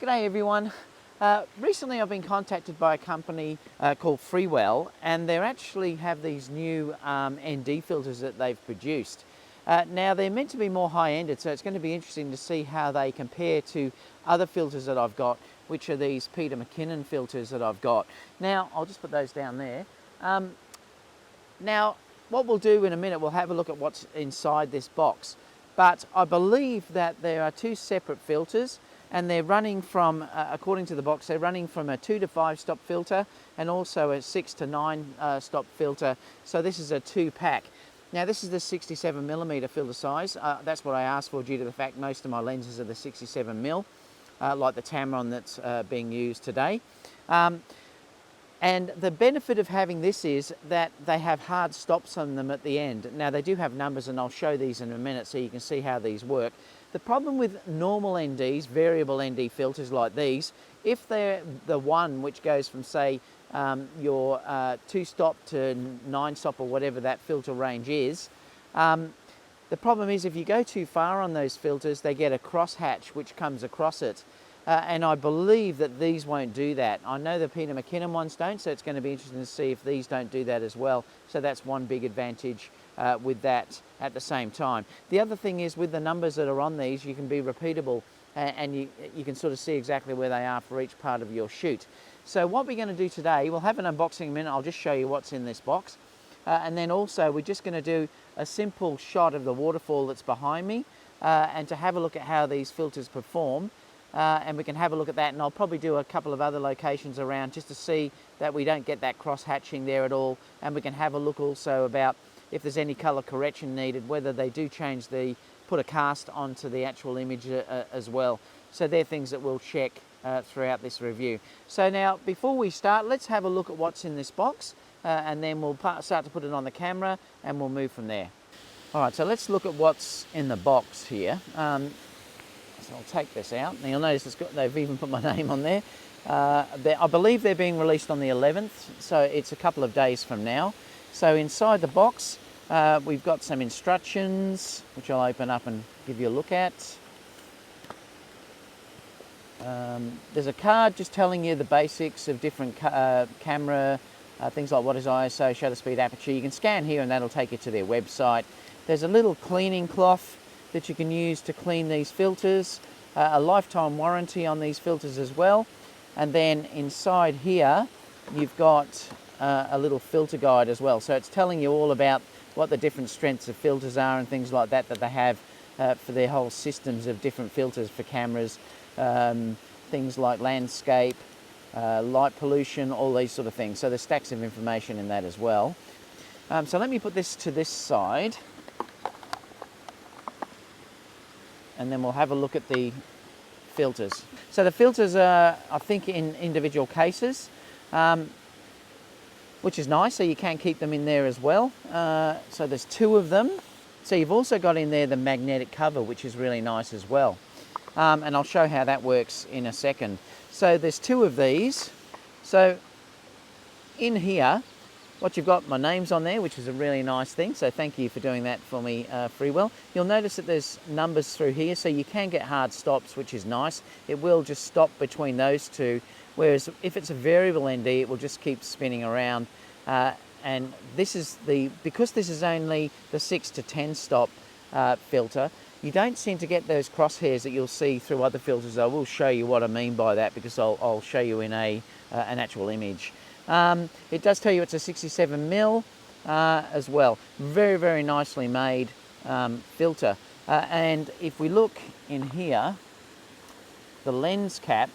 G'day everyone. Recently I've been contacted by a company called FREEWELL, and they actually have these new ND filters that they've produced. Now they're meant to be more high-ended, so it's going to be interesting to see how they compare to other filters that I've got, which are these Peter McKinnon filters that I've got. Now I'll just put those down there. Now what we'll do in a minute, we'll have a look at what's inside this box. But I believe that there are two separate filters, and they're running from, according to the box, they're running from a 2 to 5 stop filter and also a 6 to 9 stop filter. So this is a 2-pack. Now this is the 67mm filter size. That's what I asked for due to the fact most of my lenses are the 67mm, like the Tamron that's being used today. And the benefit of having this is that they have hard stops on them at the end. Now they do have numbers, and I'll show these in a minute so you can see how these work. The problem with normal NDs, variable ND filters like these, if they're the one which goes from, say, your 2-stop to 9-stop or whatever that filter range is, the problem is if you go too far on those filters, they get a crosshatch which comes across it. And I believe that these won't do that. I know the Peter McKinnon ones don't, so it's going to be interesting to see if these don't do that as well. So that's one big advantage with that at the same time. The other thing is with the numbers that are on these, you can be repeatable, and you can sort of see exactly where they are for each part of your shoot. So what we're going to do today, we'll have an unboxing in a minute. I'll just show you what's in this box. And then also we're just going to do a simple shot of the waterfall that's behind me, and to have a look at how these filters perform. And we can have a look at that, and I'll probably do a couple of other locations around just to see that we don't get that cross-hatching there at all. And we can have a look also about if there's any colour correction needed, whether they do change put a cast onto the actual image as well. So they're things that we'll check throughout this review. So now, before we start, let's have a look at what's in this box, and then we'll start to put it on the camera, and we'll move from there. All right, so let's look at what's in the box here. So I'll take this out. Now you'll notice they've even put my name on there. I believe they're being released on the 11th, so it's a couple of days from now. So inside the box, we've got some instructions, which I'll open up and give you a look at. There's a card just telling you the basics of different camera, things like what is ISO, shutter speed, aperture. You can scan here and that'll take you to their website. There's a little cleaning cloth that you can use to clean these filters, a lifetime warranty on these filters as well. And then inside here, you've got a little filter guide as well. So it's telling you all about what the different strengths of filters are and things like that they have for their whole systems of different filters for cameras, things like landscape, light pollution, all these sort of things. So there's stacks of information in that as well. So let me put this to this side, and then we'll have a look at the filters. So the filters are, I think, in individual cases, which is nice, so you can keep them in there as well. So there's 2 of them. So you've also got in there the magnetic cover, which is really nice as well. And I'll show how that works in a second. So there's 2 of these. So in here, what you've got, my name's on there, which is a really nice thing, so thank you for doing that for me, FREEWELL. You'll notice that there's numbers through here, so you can get hard stops, which is nice. It will just stop between those 2, whereas if it's a variable ND, it will just keep spinning around. And this is because this is only the 6 to 10 stop filter, you don't seem to get those crosshairs that you'll see through other filters. I will show you what I mean by that, because I'll show you in an actual image. It does tell you it's a 67mm as well. Very, very nicely made filter. And if we look in here, the lens cap,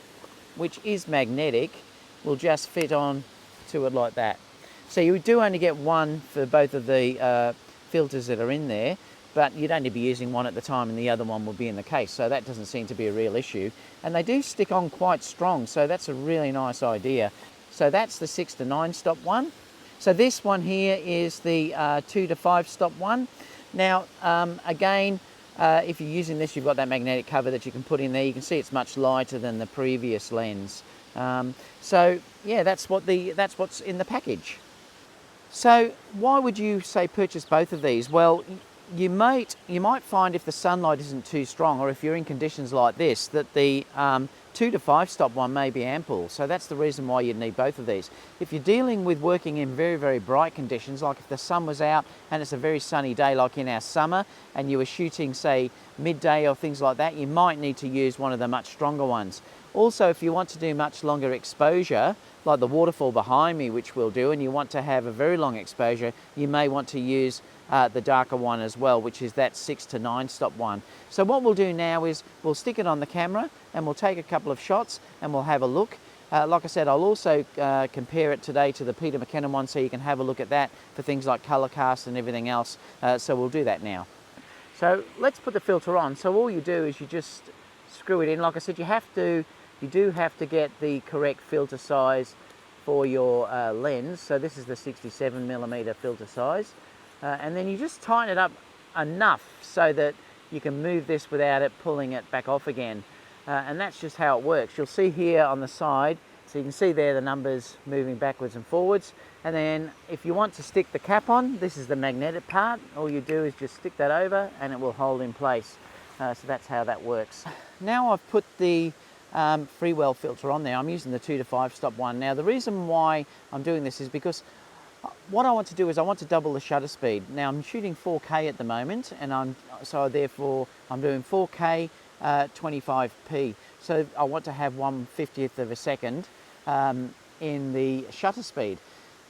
which is magnetic, will just fit on to it like that. So you do only get one for both of the filters that are in there, but you'd only be using one at the time and the other one will be in the case. So that doesn't seem to be a real issue. And they do stick on quite strong, so that's a really nice idea. So that's the 6 to 9 stop one. So this one here is the 2 to 5 stop one. Now, again, if you're using this, you've got that magnetic cover that you can put in there. You can see it's much lighter than the previous lens. So yeah, that's what's in the package. So why would you say purchase both of these? Well, you might find if the sunlight isn't too strong, or if you're in conditions like this, that the 2 to 5 stop one may be ample. So that's the reason why you'd need both of these. If you're dealing with working in very, very bright conditions, like if the sun was out and it's a very sunny day like in our summer, and you were shooting say midday or things like that, you might need to use one of the much stronger ones. Also, if you want to do much longer exposure, like the waterfall behind me, which we'll do, and you want to have a very long exposure, you may want to use the darker one as well, which is that 6 to 9 stop one. So what we'll do now is we'll stick it on the camera and we'll take a couple of shots and we'll have a look. Like I said, I'll also compare it today to the Peter McKinnon one, so you can have a look at that for things like color cast and everything else. So we'll do that now. So let's put the filter on. So all you do is you just screw it in. Like I said, you do have to get the correct filter size for your lens. So this is the 67mm filter size. And then you just tighten it up enough so that you can move this without it pulling it back off again. And that's just how it works. You'll see here on the side, so you can see there the numbers moving backwards and forwards. And then if you want to stick the cap on, this is the magnetic part. All you do is just stick that over and it will hold in place. So that's how that works. Now I've put the FREEWELL filter on there. I'm using the 2 to 5 stop one. Now the reason why I'm doing this is because what I want to do is I want to double the shutter speed. Now I'm shooting 4K at the moment, and therefore I'm doing 4K 25p. So I want to have 1/50th of a second in the shutter speed.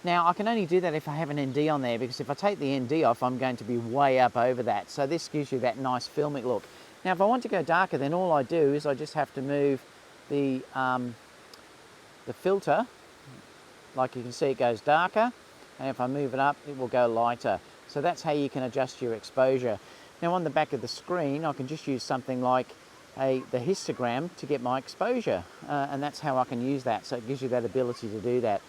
Now I can only do that if I have an ND on there, because if I take the ND off, I'm going to be way up over that. So this gives you that nice filmic look. Now if I want to go darker, then all I do is I just have to move the filter. Like you can see, it goes darker. And if I move it up, it will go lighter. So that's how you can adjust your exposure. Now on the back of the screen, I can just use something like the histogram to get my exposure. And that's how I can use that. So it gives you that ability to do that.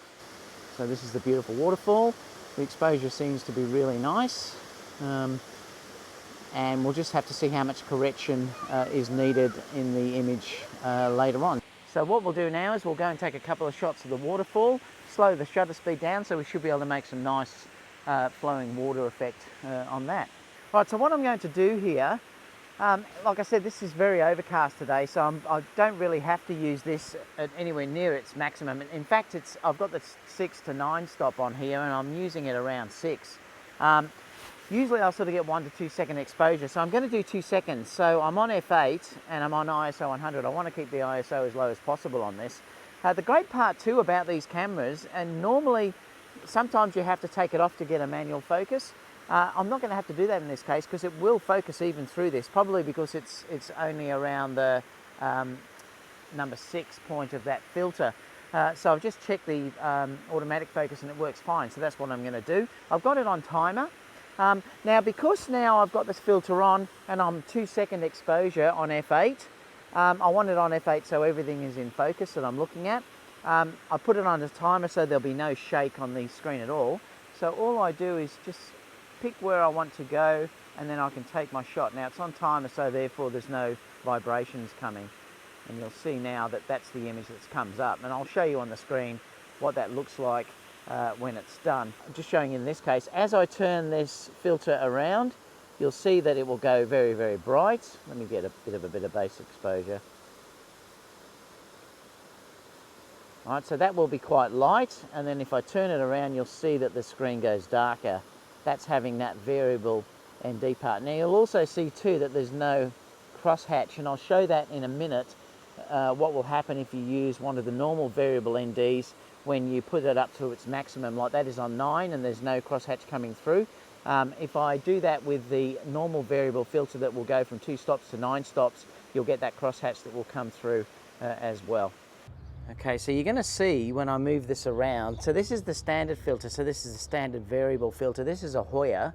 So this is the beautiful waterfall. The exposure seems to be really nice. And we'll just have to see how much correction is needed in the image later on. So what we'll do now is we'll go and take a couple of shots of the waterfall, slow the shutter speed down, so we should be able to make some nice flowing water effect on that. Right, so what I'm going to do here, like I said, this is very overcast today, so I don't really have to use this at anywhere near its maximum. In fact, I've got the 6 to 9 stop on here, and I'm using it around 6. Usually I'll sort of get 1 to 2 second exposure, so I'm going to do 2 seconds. So I'm on f8 and I'm on ISO 100. I want to keep the ISO as low as possible on this. The great part too about these cameras, and normally sometimes you have to take it off to get a manual focus. I'm not going to have to do that in this case, because it will focus even through this, probably because it's only around the number 6 point of that filter. So I've just checked the automatic focus and it works fine, so that's what I'm going to do. I've got it on timer. Now because now I've got this filter on and I'm 2 second exposure on f8, I want it on f8 so everything is in focus that I'm looking at. I put it on a timer so there'll be no shake on the screen at all. So all I do is just pick where I want to go, and then I can take my shot. Now it's on timer, so therefore there's no vibrations coming. And you'll see now that that's the image that comes up. And I'll show you on the screen what that looks like when it's done. I'm just showing you in this case, as I turn this filter around, you'll see that it will go very, very bright. Let me get a bit of base exposure. All right, so that will be quite light, and then if I turn it around, you'll see that the screen goes darker. That's having that variable ND part. Now you'll also see too that there's no crosshatch, and I'll show that in a minute, what will happen if you use one of the normal variable NDs when you put it up to its maximum, like that is on 9 and there's no crosshatch coming through. If I do that with the normal variable filter that will go from 2 stops to 9 stops, you'll get that crosshatch that will come through as well. Okay, so you're going to see when I move this around, so this is the standard filter, so this is the standard variable filter, this is a Hoya,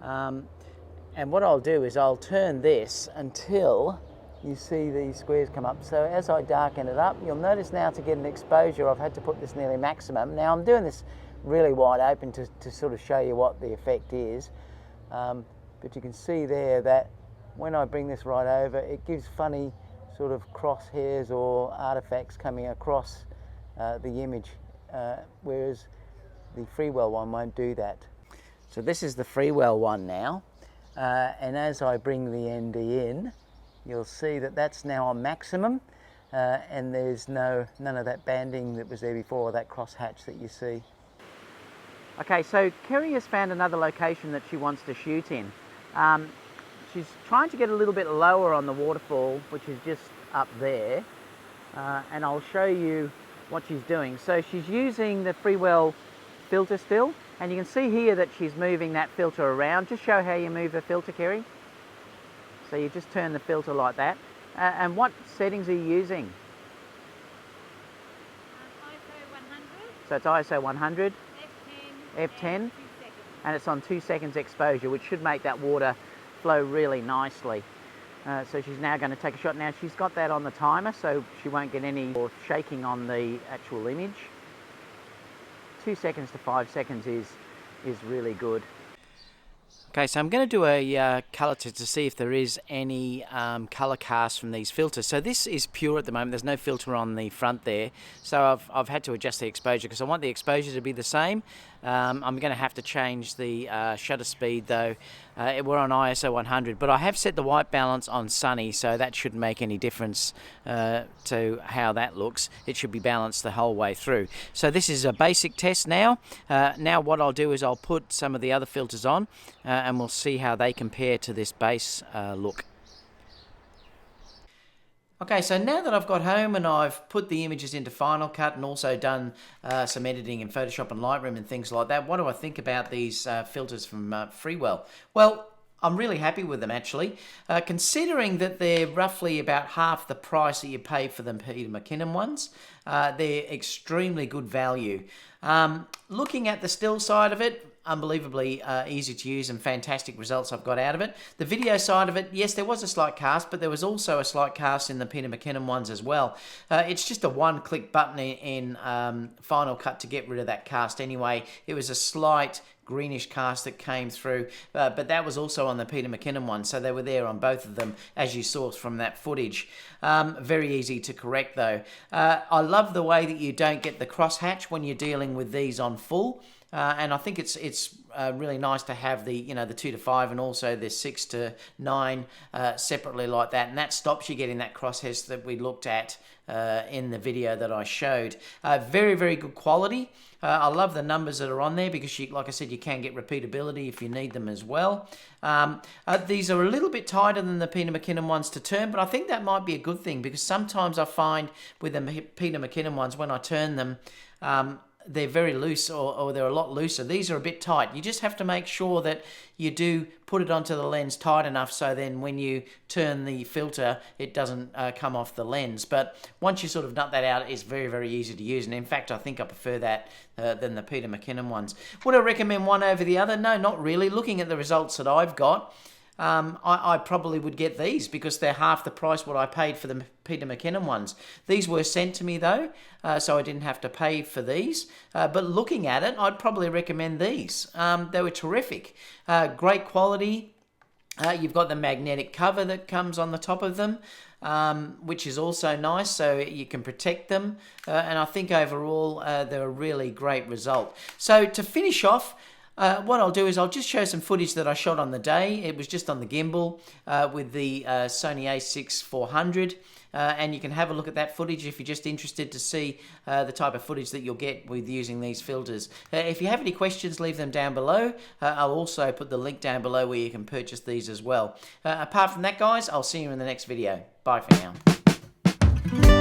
and what I'll do is I'll turn this until you see these squares come up. So as I darken it up, you'll notice now to get an exposure I've had to put this nearly maximum. Now I'm doing this really wide open to sort of show you what the effect is, but you can see there that when I bring this right over, it gives funny sort of crosshairs or artifacts coming across the image, whereas the FREEWELL one won't do that. So this is the FREEWELL one now. and as I bring the ND in, you'll see that that's now on maximum, and there's none of that banding that was there before, that cross hatch that you see. Okay, so Kerry has found another location that she wants to shoot in. She's trying to get a little bit lower on the waterfall, which is just up there, and I'll show you what she's doing. So she's using the FREEWELL filter still, and you can see here that she's moving that filter around. Just show how you move the filter, Kerry. So you just turn the filter like that. And what settings are you using? ISO 100. So it's ISO 100, F10, F10, and it's on 2 seconds exposure, which should make that water flow really nicely. So she's now going to take a shot. Now she's got that on the timer, so she won't get any shaking on the actual image. 2 seconds to 5 seconds is really good. Okay, so I'm going to do a colour test to see if there is any colour cast from these filters. So this is pure at the moment. There's no filter on the front there. So I've had to adjust the exposure because I want the exposure to be the same. I'm going to have to change the shutter speed though. We're on ISO 100, but I have set the white balance on sunny, so that shouldn't make any difference to how that looks. It should be balanced the whole way through. So this is a basic test now. Now what I'll do is I'll put some of the other filters on and we'll see how they compare to this base look. Okay, so now that I've got home and I've put the images into Final Cut and also done some editing in Photoshop and Lightroom and things like that, what do I think about these filters from FREEWELL? Well, I'm really happy with them actually, considering that they're roughly about half the price that you pay for the Peter McKinnon ones. They're extremely good value. Looking at the still side of it, unbelievably easy to use and fantastic results I've got out of it. The video side of it, yes, there was a slight cast, but there was also a slight cast in the Peter McKinnon ones as well. It's just a one-click button in Final Cut to get rid of that cast anyway. It was a slight greenish cast that came through, but that was also on the Peter McKinnon one, so they were there on both of them, as you saw from that footage. Very easy to correct though. I love the way that you don't get the crosshatch when you're dealing with these on full. And I think it's really nice to have the the 2 to 5 and also the 6 to 9 separately like that, and that stops you getting that crosshatch that we looked at in the video that I showed. Very, very good quality. I love the numbers that are on there because, like I said, you can get repeatability if you need them as well. These are a little bit tighter than the Peter McKinnon ones to turn, but I think that might be a good thing because sometimes I find with the Peter McKinnon ones, when I turn them, they're very loose or they're a lot looser. These are a bit tight. You just have to make sure that you do put it onto the lens tight enough so then when you turn the filter, it doesn't come off the lens. But once you sort of nut that out, it's very, very easy to use. And in fact, I think I prefer that than the Peter McKinnon ones. Would I recommend one over the other? No, not really. Looking at the results that I've got, I probably would get these because they're half the price what I paid for the Peter McKinnon ones. These were sent to me though, so I didn't have to pay for these. But looking at it, I'd probably recommend these. They were terrific. Great quality. You've got the magnetic cover that comes on the top of them, which is also nice, so you can protect them. And I think overall, they're a really great result. So to finish off, what I'll do is I'll just show some footage that I shot on the day. It was just on the gimbal with the Sony a6 400. And you can have a look at that footage if you're just interested to see the type of footage that you'll get with using these filters. If you have any questions, leave them down below. I'll also put the link down below where you can purchase these as well. Apart from that, guys, I'll see you in the next video. Bye for now.